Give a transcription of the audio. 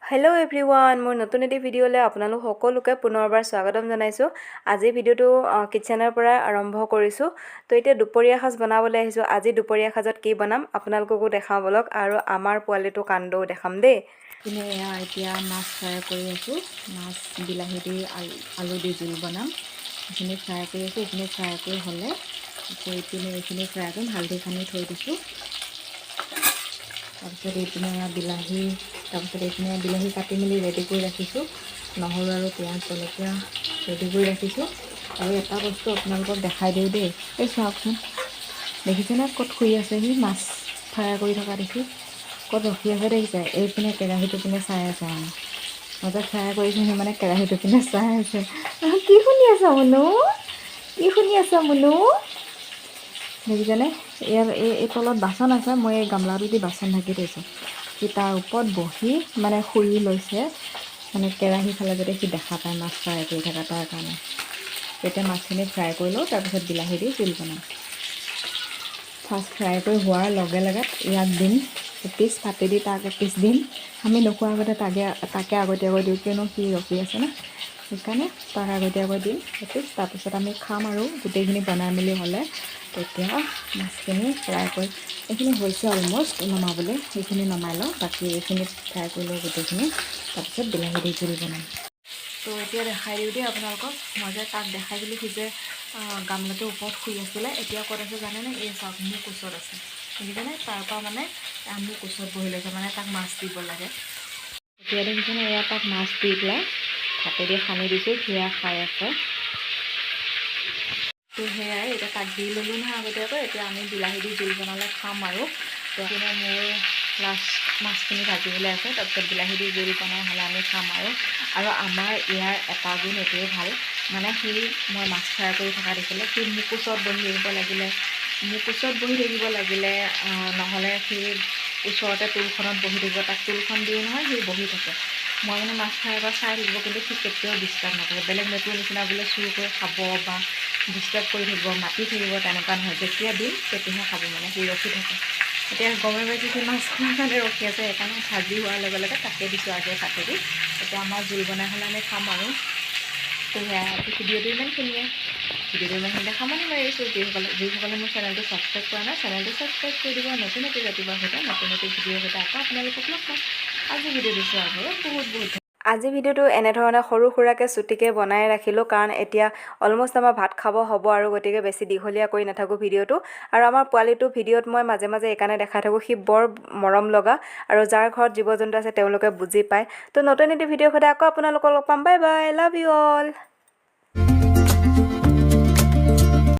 Hello' everyone, মোৰ নতুন এটি ভিডিঅ'লৈ আপোনালোক সকলোকে পুনৰবাৰ স্বাগতম জনাইছোঁ। আজি ভিডিঅ'টো কিটচেনৰ পৰা আৰম্ভ কৰিছোঁ। তো এতিয়া দুপৰীয়া সাজ বনাবলৈ আহিছোঁ। আজি দুপৰীয়া সাজত কি বনাম আপোনালোককো দেখাওঁ বলক, আৰু আমাৰ পোৱালিটো কাণ্ডও দেখাম দেই। ইপিনে এতিয়া মাছ ফ্ৰাই কৰি আছোঁ। মাছ বিলাহী দি আলু দি জোল বনাম। এইখিনি ফ্ৰাই কৰি আছোঁ। এইখিনি ফ্ৰাই কৰি হ'লে আকৌ এইখিনি ফ্ৰাই কৰিম। হালধি সানি থৈ দিছোঁ। তাৰপিছত এইপিনে বিলাহী, তাৰপিছত এইপিনে বিলাহী কাটি মেলি ৰেডি কৰি ৰাখিছোঁ। নহৰু আৰু পিঁয়াজ জলকীয়া ৰেডি কৰি ৰাখিছোঁ। আৰু এটা বস্তু আপোনালোকক দেখাই দিওঁ দেই। এই চাওকচোন, দেখিছেনে ক'ত শুই আছে সি? মাছ ফ্ৰাই কৰি থকা দেখি ক'ত ৰখি আছে দেখিছে? এইপিনে কেৰাহীটো পিনে চাই আছে। মই যে ফ্ৰাই কৰিছোঁ, সি মানে কেৰাহীটো পিনে চাই আছে। কি শুনি আছা মুনু? কি শুনি আছা মুনু? দেখিছেনে? এই তলত বাচন আছে। মই এই গামলাটো দি বাচন ঢাকি থৈছোঁ। সি তাৰ ওপৰত বহি মানে শুই লৈছে, মানে কেৰাহী ফালে যাতে সি দেখা পায় মাছ ফ্ৰাই কৰি থকা, তাৰ কাৰণে। এতিয়া মাছখিনি ফ্ৰাই কৰি লওঁ, তাৰপিছত বিলাহী দি জোল বনাম। ফাৰ্ষ্ট ফ্ৰাই কৰি হোৱাৰ লগে লগে ইয়াক দিম এপিচ, কাটি দি তাক এপিচ দিম। আমি নোখোৱাৰ আগতে তাকে আগতীয়াকৈ দিওঁ, কিয়নো সি ৰখি আছে না, সেইকাৰণে তাক আগতীয়াকৈ দিম এপিচ। তাৰপিছত আমি খাম আৰু গোটেইখিনি বনাই মেলি হ'লে তেতিয়া মাছখিনি ফ্ৰাই কৰি, এইখিনি হৈছে অলম'ষ্ট নমাবলৈ, সেইখিনি নমাই লওঁ। বাকী এইখিনি ফ্ৰাই কৰি লওঁ গোটেইখিনি, তাৰপিছত বিলাহী দি জোল বনাম। তো এতিয়া দেখাই দিওঁ দেই আপোনালোকক। মই যে তাক দেখাই দিলোঁ, সি যে গামলাটোৰ ওপৰত শুই আছিলে। এতিয়া ক'ত আছে জানেনে? এই চাওক, মোৰ কোচত আছে। দেখিছেনে? তাৰপৰা মানে মোৰ কোচত বহি লৈছে, মানে তাক মাছ দিব লাগে। এতিয়া দেখিছেনে? এয়া তাক মাছ দি পেলাই ভাতেদি সানি দিছোঁ, সেয়া খাই আছে। তো সেয়াই, এতিয়া তাক দি ল'লোঁ নহয় আগতীয়াকৈ। এতিয়া আমি বিলাহী দি জোল বনালে খাম আৰু। তো এতিয়া মোৰ লাষ্ট মাছখিনি ভাজিবলৈ আছে, তাৰপিছত বিলাহী দি জোল বনাই হ'লে আমি খাম আৰু। আমাৰ ইয়াৰ এটা গুণ এইটোৱে ভাল, মানে সি, মই মাছ ফ্ৰাই কৰি থকা দেখিলে সি মোৰ কোচত বহি থাকিব লাগিলে, নহ'লে সি ওচৰতে টুলখনত বহি থাকিব। তাক টুলখন দিওঁ নহয়, সি বহি থাকে। মই মানে মাছ ফ্ৰাই কৰা চাই থাকিব, কিন্তু সি কেতিয়াও ডিষ্টাৰ্ব নকৰে। বেলেগ মেকুৰীৰ নিচিনা বোলে চুৰ কৰি খাব বা ডিষ্টাৰ্ব কৰি থাকিব, মাতি থাকিব, তেনেকুৱা নহয়। যেতিয়া দিম তেতিয়াহে খাব, মানে সি ৰখি থাকে। এতিয়া গমে পাইছোঁ সি মাছ খোৱাৰ কাৰণে ৰখি আছে, সেইকাৰণে ভাজি হোৱাৰ লগে লগে তাকে দিছোঁ আগে কাটি দি। এতিয়া আমাৰ জোল বনাই হ'লে আমি খাম আৰু। তো সেয়া, ভিডিঅ'টো ইমানখিনিয়ে। ভিডিঅ'টো ইমানখিনিতে সামৰণি মাৰিছোঁ। যিসকলে মোৰ চেনেলটো ছাবস্ক্ৰাইব কৰা নাই, চেনেলটো ছাবস্ক্ৰাইব কৰি দিব। নতুন এটি ৰাতিপুৱাৰ সৈতে, নতুন এটি ভিডিঅ'ৰ সৈতে আকৌ আপোনালোকক লগ পাম। আজি ভিডিঅ'টো চোৱাৰ বাবে বহুত আজি ভিডিঅ'টো এনেধৰণে সৰু সুৰাকৈ চুটিকৈ বনাই ৰাখিলোঁ, কাৰণ এতিয়া অলম'ষ্ট আমাৰ ভাত খাব হ'ব আৰু, গতিকে বেছি দীঘলীয়া কৰি নাথাকোঁ ভিডিঅ'টো। আৰু আমাৰ পোৱালিটো ভিডিঅ'ত মই মাজে মাজে এইকাৰণে দেখাই থাকোঁ, সি বৰ মৰম লগা, আৰু যাৰ ঘৰত জীৱ জন্তু আছে তেওঁলোকে বুজি পায়। তো নতুন এটি ভিডিঅ'ৰ সৈতে আকৌ আপোনালোকক লগ পাম। Bye bye, love you all.